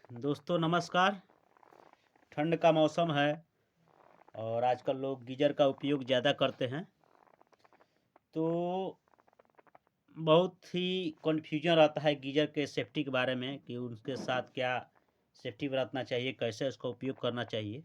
दोस्तों नमस्कार। ठंड का मौसम है और आजकल लोग गीज़र का उपयोग ज़्यादा करते हैं। तो बहुत ही कन्फ्यूजन रहता है गीज़र के सेफ्टी के बारे में कि उसके साथ क्या सेफ्टी बरतना चाहिए, कैसे उसका उपयोग करना चाहिए।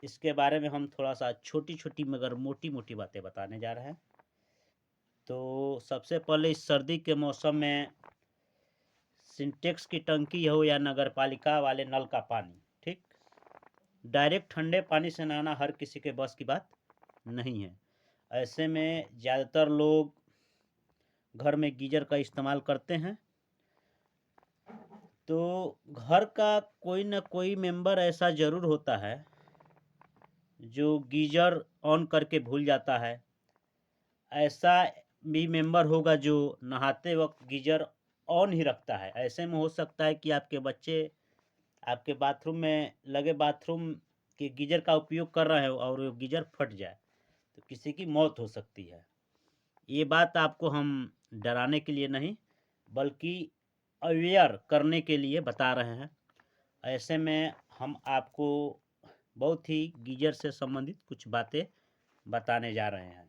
इसके बारे में हम थोड़ा सा छोटी-छोटी मगर मोटी-मोटी बातें बताने जा रहे हैं। तो सबसे पहले इस सर्दी के मौसम में सिंटेक्स की टंकी हो या नगर पालिका वाले नल का पानी, ठीक? डायरेक्ट ठंडे पानी से नहाना हर किसी के बस की बात नहीं है। ऐसे में ज़्यादातर लोग घर में गीज़र का इस्तेमाल करते हैं। तो घर का कोई न कोई मेंबर ऐसा ज़रूर होता है जो गीज़र ऑन करके भूल जाता है। ऐसा भी मेंबर होगा जो नहाते वक्त गीज़र ऑन ही रखता है। ऐसे में हो सकता है कि आपके बच्चे आपके बाथरूम में लगे बाथरूम के गीज़र का उपयोग कर रहे हो और वो गीज़र फट जाए, तो किसी की मौत हो सकती है। ये बात आपको हम डराने के लिए नहीं, बल्कि अवेयर करने के लिए बता रहे हैं। ऐसे में हम आपको बहुत ही गीज़र से संबंधित कुछ बातें बताने जा रहे हैं।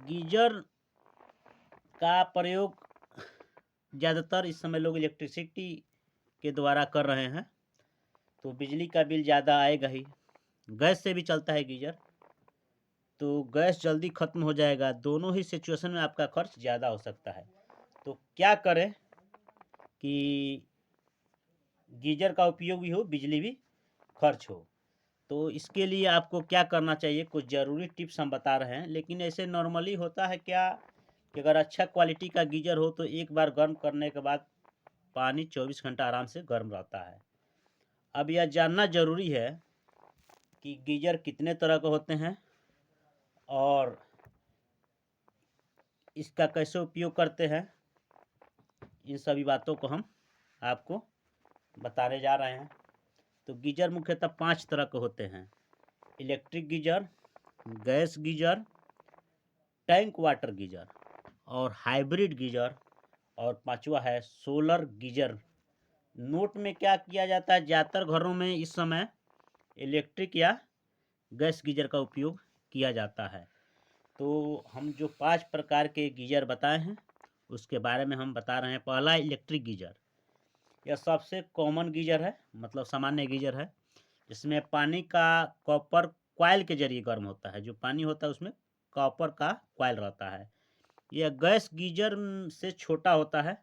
गीज़र का प्रयोग ज़्यादातर इस समय लोग इलेक्ट्रिसिटी के द्वारा कर रहे हैं, तो बिजली का बिल ज़्यादा आएगा ही। गैस से भी चलता है गीज़र, तो गैस जल्दी ख़त्म हो जाएगा। दोनों ही सिचुएशन में आपका खर्च ज़्यादा हो सकता है। तो क्या करें कि गीज़र का उपयोग भी हो, बिजली भी खर्च हो। तो इसके लिए आपको क्या करना चाहिए, कुछ ज़रूरी टिप्स हम बता रहे हैं। लेकिन ऐसे नॉर्मली होता है क्या कि अगर अच्छा क्वालिटी का गीज़र हो तो एक बार गर्म करने के बाद पानी 24 घंटा आराम से गर्म रहता है। अब यह जानना ज़रूरी है कि गीज़र कितने तरह के होते हैं और इसका कैसे उपयोग करते हैं। इन सभी बातों को हम आपको बताने जा रहे हैं। तो गीज़र मुख्यतः 5 तरह के होते हैं: electric geyser, gas geyser, tank water geyser और हाइब्रिड गीज़र, और पांचवा है सोलर गीज़र। नोट में क्या किया जाता है, ज़्यादातर घरों में इस समय इलेक्ट्रिक या गैस गीज़र का उपयोग किया जाता है। तो हम जो 5 प्रकार के गीज़र बताए हैं उसके बारे में हम बता रहे हैं। पहला इलेक्ट्रिक गीज़र, यह सबसे कॉमन गीज़र है, मतलब सामान्य गीज़र है। इसमें पानी का कॉपर कॉइल के जरिए गर्म होता है। जो पानी होता है उसमें कॉपर का कॉइल रहता है। यह गैस गीज़र से छोटा होता है,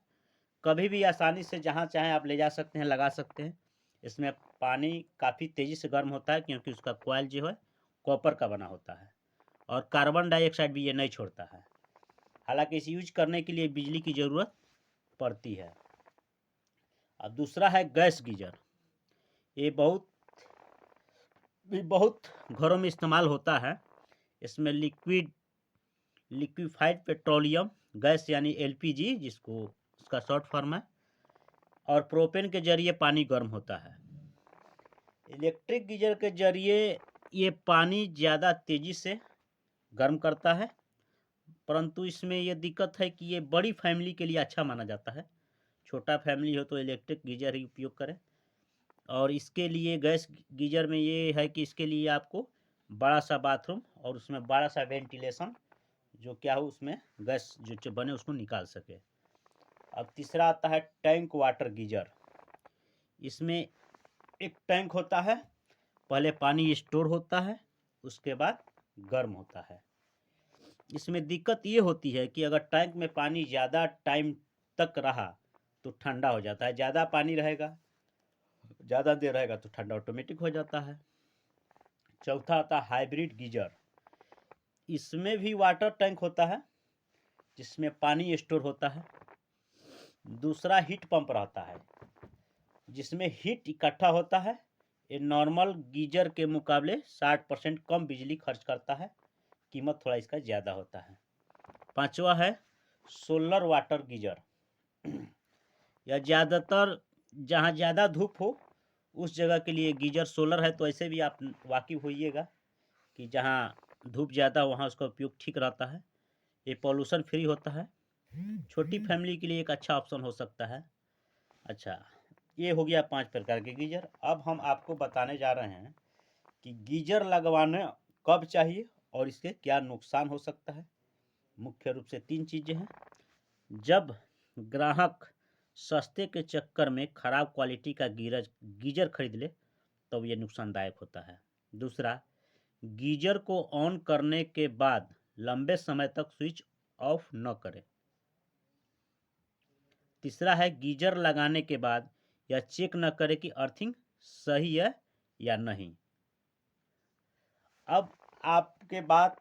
कभी भी आसानी से जहाँ चाहें आप ले जा सकते हैं, लगा सकते हैं। इसमें पानी काफ़ी तेज़ी से गर्म होता है क्योंकि उसका कॉइल जो है कॉपर का बना होता है और कार्बन डाइऑक्साइड भी ये नहीं छोड़ता है। हालांकि इसे यूज करने के लिए बिजली की ज़रूरत पड़ती है। अब दूसरा है गैस गीज़र। ये बहुत घरों में इस्तेमाल होता है। इसमें लिक्विफाइड पेट्रोलियम गैस यानी एलपीजी, जिसको उसका शॉर्ट फॉर्म है, और प्रोपेन के जरिए पानी गर्म होता है। इलेक्ट्रिक गीज़र के जरिए ये पानी ज़्यादा तेज़ी से गर्म करता है, परंतु इसमें ये दिक्कत है कि ये बड़ी फैमिली के लिए अच्छा माना जाता है। छोटा फैमिली हो तो इलेक्ट्रिक गीज़र ही उपयोग करें। और इसके लिए गैस गीज़र में ये है कि इसके लिए आपको बड़ा सा बाथरूम और उसमें बड़ा सा वेंटिलेशन जो क्या हो उसमें गैस जो बने उसको निकाल सके। अब तीसरा आता है टैंक वाटर गीज़र। इसमें एक टैंक होता है, पहले पानी स्टोर होता है, उसके बाद गर्म होता है। इसमें दिक्कत ये होती है कि अगर टैंक में पानी ज़्यादा टाइम तक रहा तो ठंडा हो जाता है। ज़्यादा पानी रहेगा, ज़्यादा देर रहेगा तो ठंडा ऑटोमेटिक हो जाता है। चौथा आता है हाइब्रिड गीज़र। इसमें भी वाटर टैंक होता है जिसमें पानी स्टोर होता है। दूसरा हीट पंप रहता है जिसमें हीट इकट्ठा होता है। ये नॉर्मल गीज़र के मुकाबले 60% कम बिजली खर्च करता है, कीमत थोड़ा इसका ज़्यादा होता है। पांचवा है सोलर वाटर गीज़र। यह ज़्यादातर जहाँ ज़्यादा धूप हो उस जगह के लिए गीजर। सोलर है तो ऐसे भी आप वाकिफ़ होइएगा कि जहाँ धूप ज़्यादा वहाँ उसका उपयोग ठीक रहता है। ये पॉल्यूशन फ्री होता है, छोटी फैमिली के लिए एक अच्छा ऑप्शन हो सकता है। अच्छा, ये हो गया 5 प्रकार के गीजर। अब हम आपको बताने जा रहे हैं कि गीजर लगवाना कब चाहिए और इसके क्या नुकसान हो सकता है। मुख्य रूप से 3 चीज़ें हैं। जब ग्राहक सस्ते के चक्कर में खराब क्वालिटी का गीजर खरीद ले तब ये नुकसानदायक होता है। दूसरा, गीजर को ऑन करने के बाद लंबे समय तक स्विच ऑफ न करें। तीसरा है, गीजर लगाने के बाद यह चेक न करें कि अर्थिंग सही है या नहीं। अब आपके बात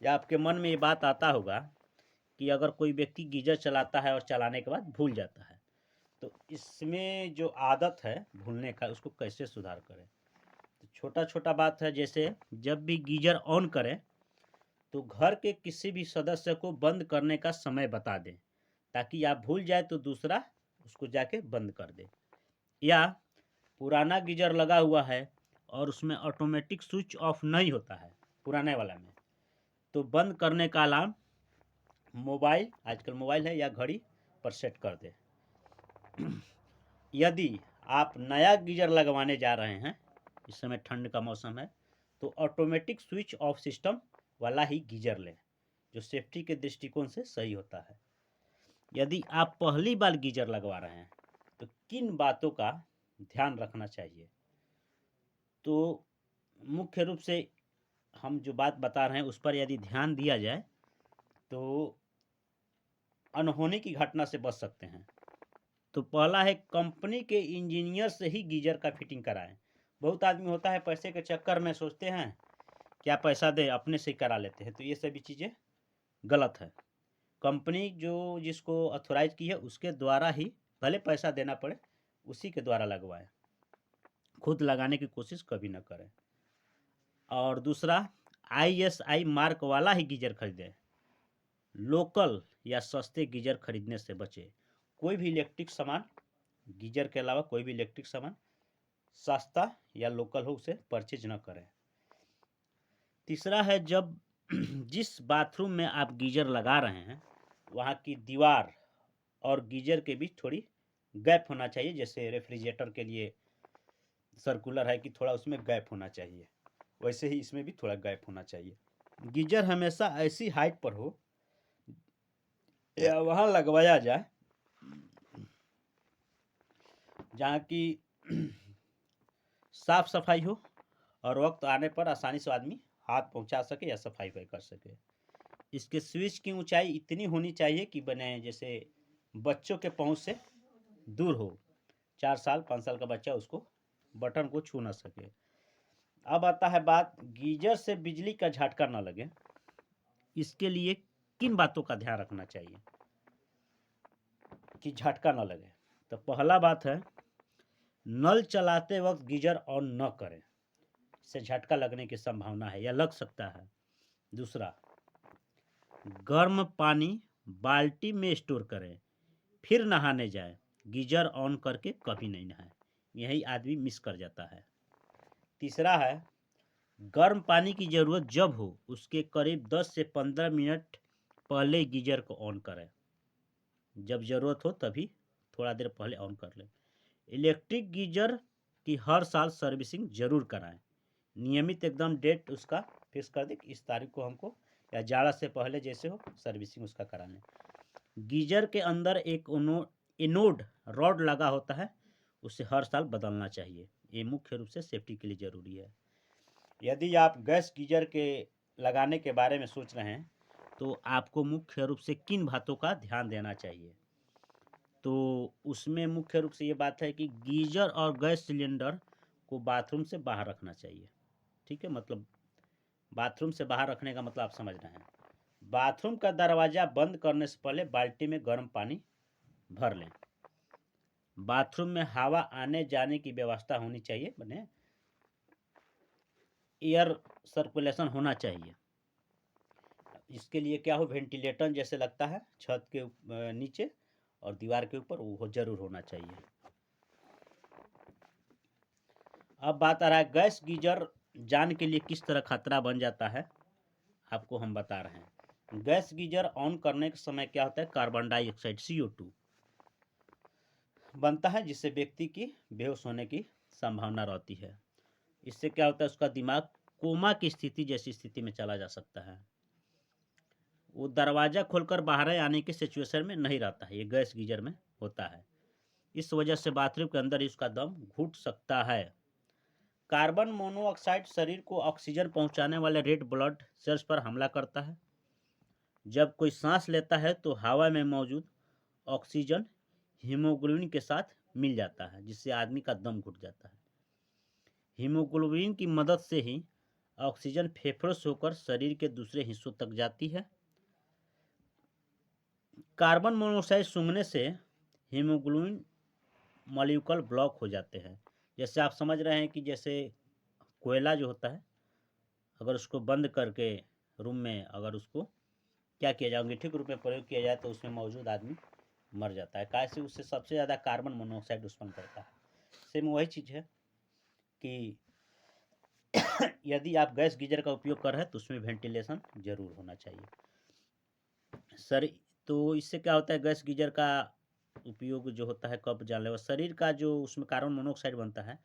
या आपके मन में ये बात आता होगा कि अगर कोई व्यक्ति गीजर चलाता है और चलाने के बाद भूल जाता है, तो इसमें जो आदत है भूलने का, उसको कैसे सुधार करें। तो छोटा छोटा बात है, जैसे जब भी गीजर ऑन करें तो घर के किसी भी सदस्य को बंद करने का समय बता दें, ताकि आप भूल जाए तो दूसरा उसको जाके बंद कर दे। या पुराना गीजर लगा हुआ है और उसमें ऑटोमेटिक स्विच ऑफ नहीं होता है पुराने वाला में, तो बंद करने का अलार्म मोबाइल, आजकल मोबाइल है या घड़ी पर सेट कर दे। यदि आप नया गीजर लगवाने जा रहे हैं, इस समय ठंड का मौसम है, तो ऑटोमेटिक स्विच ऑफ सिस्टम वाला ही गीजर लें, जो सेफ्टी के दृष्टिकोण से सही होता है। यदि आप पहली बार गीजर लगवा रहे हैं तो किन बातों का ध्यान रखना चाहिए। तो मुख्य रूप से हम जो बात बता रहे हैं उस पर यदि ध्यान दिया जाए तो अनहोनी की घटना से बच सकते हैं। तो पहला है, कंपनी के इंजीनियर से ही गीजर का फिटिंग कराएं। बहुत आदमी होता है पैसे के चक्कर में सोचते हैं क्या पैसा दे, अपने से करा लेते हैं, तो ये सभी चीज़ें गलत है। कंपनी जो जिसको ऑथोराइज की है उसके द्वारा ही, भले पैसा देना पड़े, उसी के द्वारा लगवाएं। खुद लगाने की कोशिश कभी ना करें। और दूसरा, ISI मार्क वाला ही गीजर खरीदें। लोकल या सस्ते गीजर खरीदने से बचें। कोई भी इलेक्ट्रिक सामान, गीजर के अलावा कोई भी इलेक्ट्रिक सामान सस्ता या लोकल हो उसे परचेज न करें। तीसरा है, जब जिस बाथरूम में आप गीजर लगा रहे हैं वहाँ की दीवार और गीजर के बीच थोड़ी गैप होना चाहिए। जैसे रेफ्रिजरेटर के लिए सर्कुलर है कि थोड़ा उसमें गैप होना चाहिए, वैसे ही इसमें भी थोड़ा गैप होना चाहिए। गीजर हमेशा ऐसी हाइट पर हो या वहाँ लगवाया जाए जहाँ की साफ सफाई हो और वक्त आने पर आसानी से आदमी हाथ पहुँचा सके या सफाई कर सके। इसके स्विच की ऊंचाई इतनी होनी चाहिए कि बने जैसे बच्चों के पहुँच से दूर हो। 4 साल 5 साल का बच्चा उसको बटन को छू ना सके। अब आता है बात, गीजर से बिजली का झटका ना लगे, इसके लिए किन बातों का ध्यान रखना चाहिए कि झटका ना लगे। तो पहला बात है, नल चलाते वक्त गीजर ऑन न करें, इससे झटका लगने की संभावना है या लग सकता है। दूसरा, गर्म पानी बाल्टी में स्टोर करें, फिर नहाने जाएं। गीजर ऑन करके कभी नहीं नहाएं, यही आदमी मिस कर जाता है। तीसरा है, गर्म पानी की ज़रूरत जब हो उसके करीब 10 से 15 मिनट पहले गीजर को ऑन करें। जब ज़रूरत हो तभी थोड़ा देर पहले ऑन कर लें। इलेक्ट्रिक गीजर की हर साल सर्विसिंग जरूर कराएं। नियमित एकदम डेट उसका फिक्स कर दें कि इस तारीख को हमको, या जाड़ा से पहले जैसे हो, सर्विसिंग उसका करा लें। गीजर के अंदर एक एनोड रॉड लगा होता है, उसे हर साल बदलना चाहिए। ये मुख्य रूप से सेफ्टी के लिए ज़रूरी है। यदि आप गैस गीजर के लगाने के बारे में सोच रहे हैं तो आपको मुख्य रूप से किन बातों का ध्यान देना चाहिए। तो उसमें मुख्य रूप से ये बात है कि गीजर और गैस सिलेंडर को बाथरूम से बाहर रखना चाहिए। ठीक है, मतलब बाथरूम से बाहर रखने का मतलब आप समझ रहे हैं। बाथरूम का दरवाज़ा बंद करने से पहले बाल्टी में गर्म पानी भर लें। बाथरूम में हवा आने जाने की व्यवस्था होनी चाहिए, बने एयर सर्कुलेशन होना चाहिए। इसके लिए क्या हो, वेंटिलेटर जैसे लगता है छत के नीचे और दीवार के ऊपर, वो जरूर होना चाहिए। अब बात आ रहा है गैस गीजर जान के लिए किस तरह खतरा बन जाता है, आपको हम बता रहे हैं। गैस गीजर ऑन करने के समय क्या होता है, कार्बन डाइऑक्साइड CO2 बनता है, जिससे व्यक्ति की बेहोश होने की संभावना रहती है। इससे क्या होता है, उसका दिमाग कोमा की स्थिति जैसी स्थिति में चला जा सकता है। वो दरवाजा खोलकर बाहर आने की सिचुएशन में नहीं रहता है, ये गैस गीजर में होता है। इस वजह से बाथरूम के अंदर ही उसका दम घुट सकता है। कार्बन मोनोऑक्साइड शरीर को ऑक्सीजन पहुंचाने वाले रेड ब्लड सेल्स पर हमला करता है। जब कोई सांस लेता है तो हवा में मौजूद ऑक्सीजन हीमोग्लोबिन के साथ मिल जाता है, जिससे आदमी का दम घुट जाता है। हीमोग्लोबिन की मदद से ही ऑक्सीजन फेफड़ों से होकर शरीर के दूसरे हिस्सों तक जाती है। कार्बन मोनोऑक्साइड सूंघने से हीमोग्लोबिन मॉलिक्यूल ब्लॉक हो जाते हैं। जैसे आप समझ रहे हैं कि जैसे कोयला जो होता है, अगर उसको बंद करके रूम में अगर उसको क्या किया जाए, अंगीठी के रूप में प्रयोग किया जाए, तो उसमें मौजूद आदमी मर जाता है। कैसे, उससे सबसे ज़्यादा कार्बन मोनोऑक्साइड उत्पन्न करता है। सेम वही चीज़ है कि यदि आप गैस गीजर का उपयोग कर रहे हैं तो उसमें वेंटिलेशन जरूर होना चाहिए। सर, तो इससे क्या होता है, गैस गीजर का उपयोग जो होता है कब जानलेवा, शरीर का जो उसमें कार्बन मोनोऑक्साइड बनता है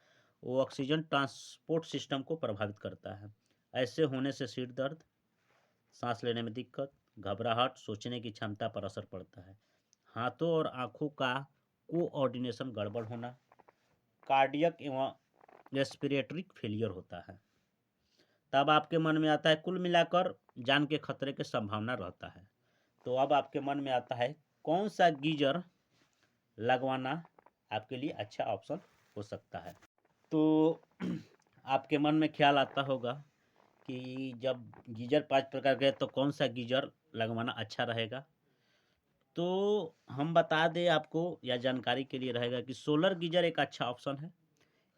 वो ऑक्सीजन ट्रांसपोर्ट सिस्टम को प्रभावित करता है। ऐसे होने से सिर दर्द, सांस लेने में दिक्कत, घबराहट, सोचने की क्षमता पर असर पड़ता है। हाथों और आँखों का कोऑर्डिनेशन गड़बड़ होना, कार्डियक एवं रेस्पिरेटरी फेलियर होता है। तब आपके मन में आता है, कुल मिलाकर जान के खतरे की संभावना रहता है। तो अब आपके मन में आता है कौन सा गीजर लगवाना आपके लिए अच्छा ऑप्शन हो सकता है। तो आपके मन में ख्याल आता होगा कि जब गीजर 5 प्रकार के तो कौन सा गीजर लगवाना अच्छा रहेगा। तो हम बता दें आपको, या जानकारी के लिए रहेगा, कि सोलर गीजर एक अच्छा ऑप्शन है।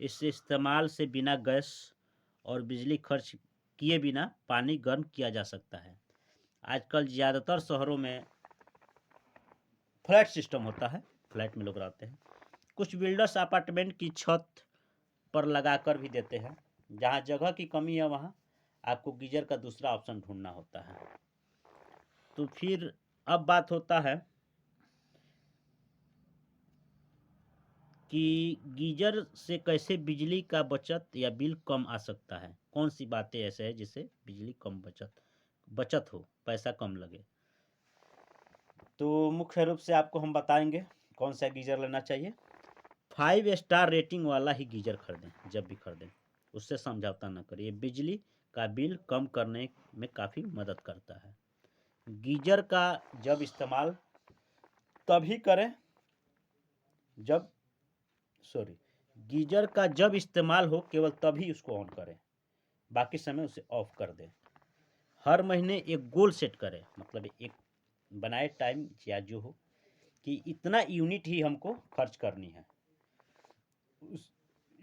इससे इस्तेमाल से बिना गैस और बिजली खर्च किए बिना पानी गर्म किया जा सकता है। आजकल ज़्यादातर शहरों में फ्लैट सिस्टम होता है, फ्लैट में लोग रहते हैं। कुछ बिल्डर्स अपार्टमेंट की छत पर लगाकर भी देते हैं। जहाँ जगह की कमी है वहाँ आपको गीजर का दूसरा ऑप्शन ढूंढना होता है। तो फिर अब बात होता है कि गीजर से कैसे बिजली का बचत या बिल कम आ सकता है। कौन सी बातें ऐसे हैं जिससे बिजली कम बचत हो, पैसा कम लगे। तो मुख्य रूप से आपको हम बताएंगे कौन सा गीजर लेना चाहिए। 5 स्टार रेटिंग वाला ही गीजर खरीदें, जब भी खरीदें उससे समझौता न करिए। बिजली का बिल कम करने में काफ़ी मदद करता है। गीजर का जब इस्तेमाल तभी करें जब गीजर का जब इस्तेमाल हो केवल तभी उसको ऑन करें, बाकी समय उसे ऑफ कर दें। हर महीने एक गोल सेट करें, मतलब एक बनाए टाइम या जो हो कि इतना यूनिट ही हमको खर्च करनी है।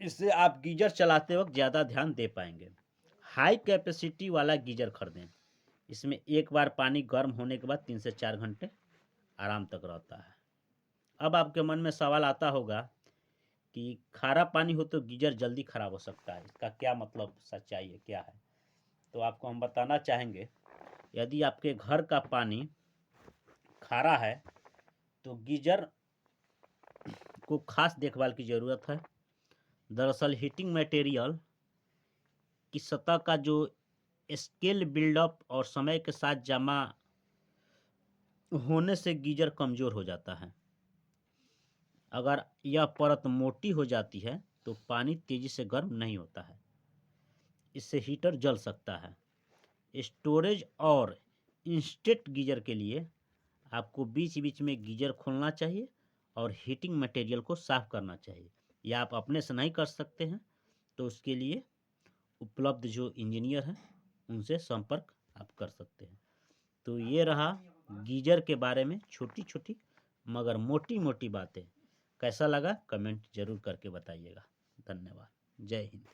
इससे आप गीजर चलाते वक्त ज़्यादा ध्यान दे पाएंगे। हाई कैपेसिटी वाला गीजर खरीदें। इसमें एक बार पानी गर्म होने के बाद 3 से 4 घंटे आराम तक रहता है। अब आपके मन में सवाल आता होगा कि खारा पानी हो तो गीजर जल्दी ख़राब हो सकता है, इसका क्या मतलब, सच्चाई है क्या है। तो आपको हम बताना चाहेंगे, यदि आपके घर का पानी खारा है तो गीजर को खास देखभाल की ज़रूरत है। दरअसल हीटिंग मटेरियल की सतह का जो स्केल बिल्डअप और समय के साथ जमा होने से गीजर कमज़ोर हो जाता है। अगर यह परत मोटी हो जाती है तो पानी तेज़ी से गर्म नहीं होता है, इससे हीटर जल सकता है। स्टोरेज और इंस्टेंट गीजर के लिए आपको बीच बीच में गीजर खोलना चाहिए और हीटिंग मटेरियल को साफ़ करना चाहिए। या आप अपने से नहीं कर सकते हैं तो उसके लिए उपलब्ध जो इंजीनियर हैं उनसे संपर्क आप कर सकते हैं। तो ये रहा गीजर के बारे में छोटी छोटी मगर मोटी मोटी बातें। कैसा लगा कमेंट जरूर करके बताइएगा। धन्यवाद। जय हिंद।